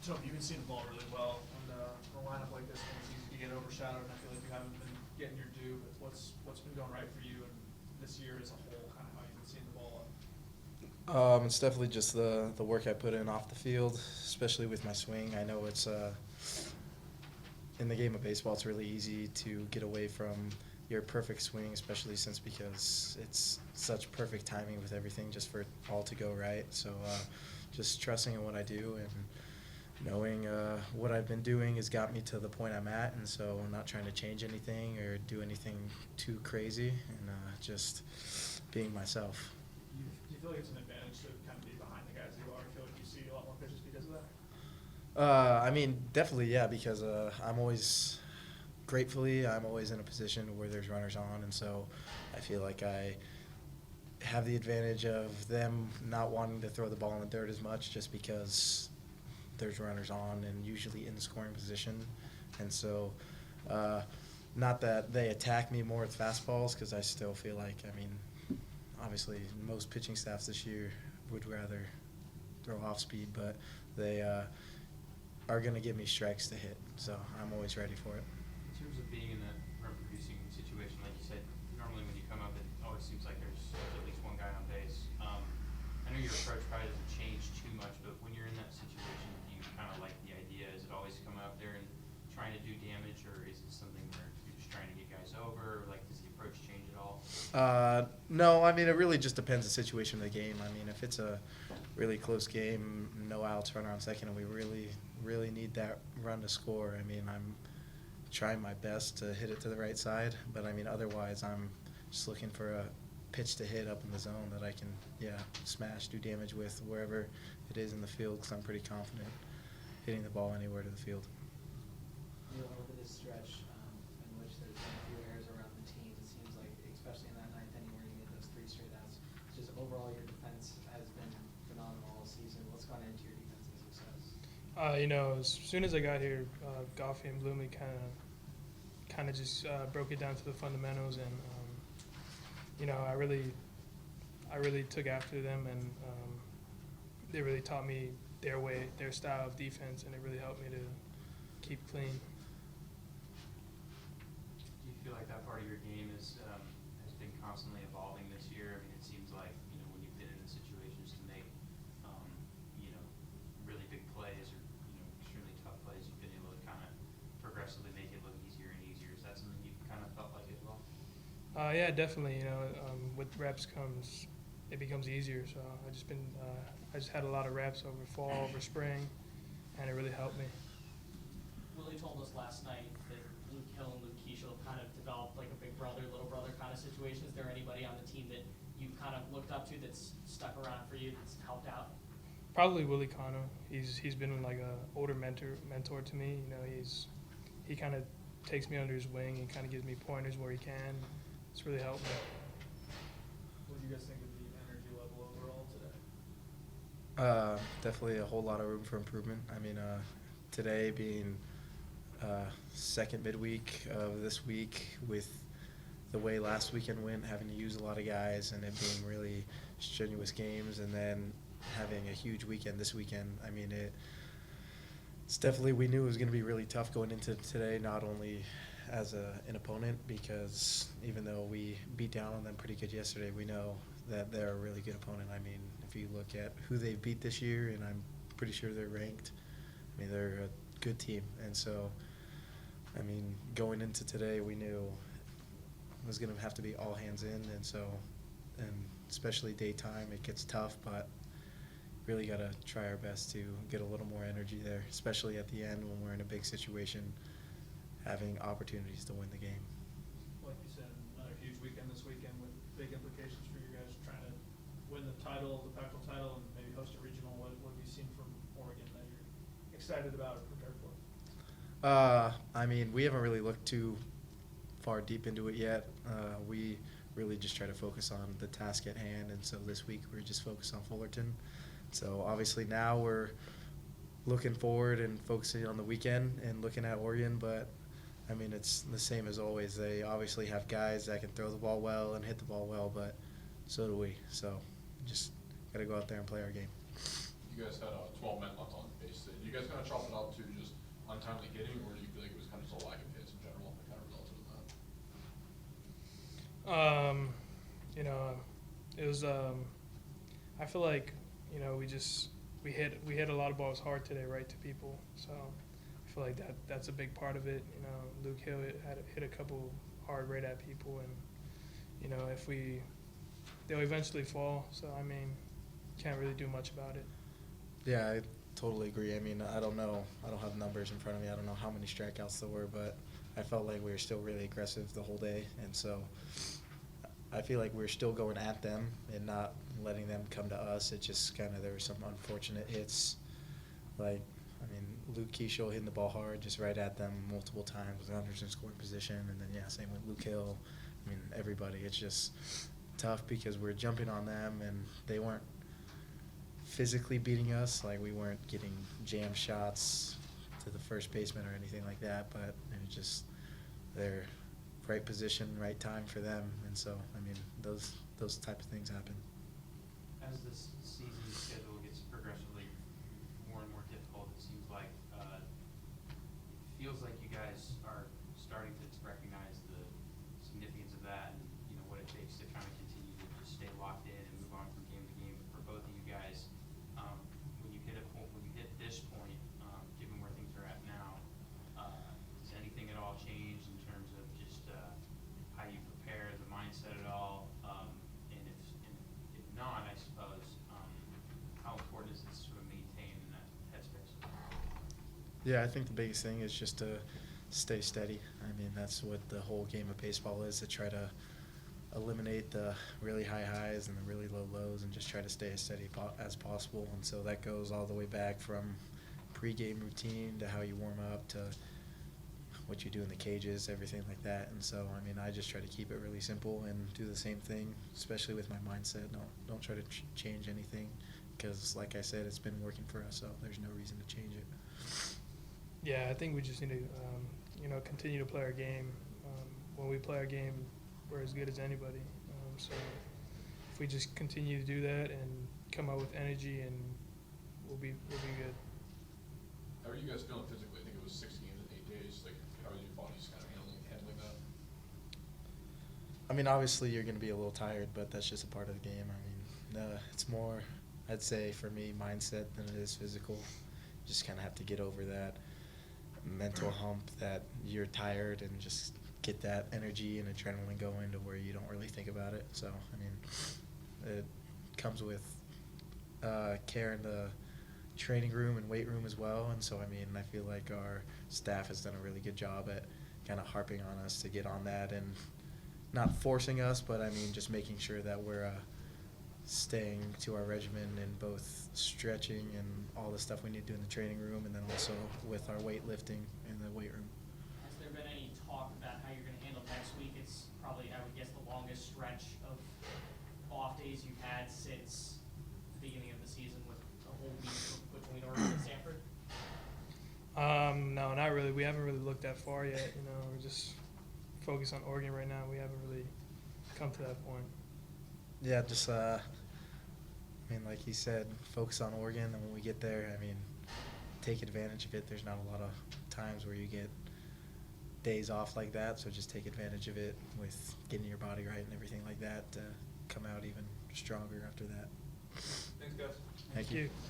Toby, you've been seeing the ball really well, and in a lineup like this, it's easy to get overshadowed, and I feel like you haven't been getting your due. But what's been going right for you, and this year as a whole, kind of how you've been seeing the ball? It's definitely just the work I put in off the field, especially with my swing. I know it's in the game of baseball, it's really easy to get away from your perfect swing, especially because it's such perfect timing with everything just for it all to go right. So just trusting in what I do and knowing what I've been doing has got me to the point I'm at, and so I'm not trying to change anything or do anything too crazy, and just being myself. Do you feel like it's an advantage to kind of be behind the guys you are? I feel like you see a lot more pitches because of that? I mean, definitely, yeah, because I'm always in a position where there's runners on, and so I feel like I have the advantage of them not wanting to throw the ball in the dirt as much just because there's runners on and usually in the scoring position. And so not that they attack me more with fastballs, because I still feel like, I mean, obviously most pitching staffs this year would rather throw off speed, but they are going to give me strikes to hit, so I'm always ready for it. In terms of being in that run-producing situation, like you said, normally when you come up, it always seems like there's at least one guy on base. I know your approach probably doesn't change too much, but when you're in that situation, do you kind of like the idea? Is it always coming out there and trying to do damage, or is it something where you're just trying to get guys over? Or like, does the approach change at all? No, I mean, it really just depends the situation of the game. I mean, if it's a really close game, no outs, runner on second, and we really need that run to score, I mean, I'm trying my best to hit it to the right side, but I mean, otherwise I'm just looking for a pitch to hit up in the zone that I can, smash, do damage with wherever it is in the field, because I'm pretty confident hitting the ball anywhere to the field. Over this stretch in which there's been a few errors around the team, it seems like, especially in that ninth inning where you get those 3 straight outs, just overall your defense has been phenomenal all season. What's gone into your defensive success? As soon as I got here, Goffey and Bloomley kind of just broke it down to the fundamentals, and I really took after them, and they really taught me their style of defense, and it really helped me to keep clean. Do you feel like that part of your game has been constantly evolving this year? I mean, it seems like, when you've been in the situations to make, really big plays or, extremely tough plays, you've been able to kind of progressively make it look easier and easier. Is that something you've kind of felt like as well? Yeah, definitely. With reps it becomes easier. So I just had a lot of reps over fall, over spring, and it really helped me. Willie told us last night that Luke Hill and Luke Keishel have kind of developed like a big brother, little brother kind of situation. Is there anybody on the team that you've kind of looked up to that's stuck around for you, that's helped out? Probably Willie Cano. He's been like a older mentor to me. He kind of takes me under his wing and kind of gives me pointers where he can. It's really helped me. What do you guys think of the energy level overall today? Definitely a whole lot of room for improvement. I mean, today being second midweek of this week, with the way last weekend went, having to use a lot of guys and it being really strenuous games, and then having a huge weekend this weekend, I mean, it's definitely, we knew it was going to be really tough going into today, not only as an opponent, because even though we beat down on them pretty good yesterday, we know that they're a really good opponent. I mean, if you look at who they've beat this year, and I'm pretty sure they're ranked, I mean, they're a good team. And so, I mean, going into today, we knew it was going to have to be all hands in, and so, and especially daytime, it gets tough, but really got to try our best to get a little more energy there, especially at the end when we're in a big situation, having opportunities to win the game. Like you said, another huge weekend this weekend with big implications for you guys trying to win the title, the Pac-12 title, and maybe host a regional. What have you seen from Oregon that you're excited about or prepared for? I mean, we haven't really looked too far deep into it yet. We really just try to focus on the task at hand, and so this week we're just focused on Fullerton. So obviously now we're looking forward and focusing on the weekend and looking at Oregon, but I mean, it's the same as always. They obviously have guys that can throw the ball well and hit the ball well, but so do we. So just got to go out there and play our game. You you guys had 12 men left on base. Are you guys kind of chalk it up to just untimely hitting, or do you feel like it was kind of just a lack of hits in general, like kind of relative to that? You know, it was. I feel like, you know, we hit a lot of balls hard today, right, to people. So I feel like that's a big part of it. You know, Luke Hill hit a couple hard right at people, and you know, they'll eventually fall. So I mean, can't really do much about it. Yeah, I totally agree. I mean, I don't know. I don't have numbers in front of me. I don't know how many strikeouts there were, but I felt like we were still really aggressive the whole day. And so I feel like we were still going at them and not letting them come to us. It just kind of, there were some unfortunate hits. Like, I mean, Luke Keishel hitting the ball hard just right at them multiple times with runners in scoring position. And then, yeah, same with Luke Hill. I mean, everybody. It's just tough because we're jumping on them and they weren't physically beating us. Like, we weren't getting jam shots to the first baseman or anything like that, but it was just their right position, right time for them. And so, I mean, those type of things happen. As this season schedule gets progressively more and more difficult, it seems like it feels like you guys are starting to recognize the significance of that and, you know, what it takes to kind of continue to just stay locked in and move on from game to game. For both of you guys, when you hit this point, given where things are at now, does anything at all change in terms of just how you prepare, the mindset at all? And if not, I suppose, how important is this sort of maintain in that headspace? Yeah, I think the biggest thing is just to stay steady. I mean, that's what the whole game of baseball is, to try to eliminate the really high highs and the really low lows and just try to stay as steady as possible. And so that goes all the way back from pregame routine to how you warm up to what you do in the cages, everything like that. And so, I mean, I just try to keep it really simple and do the same thing, especially with my mindset. Don't try to change anything because, like I said, it's been working for us, so there's no reason to change it. Yeah, I think we just need to, you know, continue to play our game. When we play our game, we're as good as anybody. So if we just continue to do that and come out with energy, and we'll be good. How are you guys feeling physically? I think it was 6 games in 8 days. Like, how are your bodies kind of handling that? I mean, obviously you're going to be a little tired, but that's just a part of the game. I mean, it's more, I'd say, for me, mindset than it is physical. Just kind of have to get over that mental hump that you're tired and just get that energy and adrenaline going to where you don't really think about it. So, I mean, it comes with care in the training room and weight room as well. And so, I mean, I feel like our staff has done a really good job at kind of harping on us to get on that and not forcing us, but I mean, just making sure that we're staying to our regimen in both stretching and all the stuff we need to do in the training room, and then also with our weightlifting in the weight room. Has there been any talk about how you're going to handle next week? It's probably, I would guess, the longest stretch of off days you've had since the beginning of the season, with a whole week between Oregon and Stanford. No, not really. We haven't really looked that far yet. You know, we're just focused on Oregon right now. We haven't really come to that point. Yeah, just I mean, like he said, focus on Oregon, and when we get there, I mean, take advantage of it. There's not a lot of times where you get days off like that, so just take advantage of it with getting your body right and everything like that to come out even stronger after that. Thanks, guys. Thank you.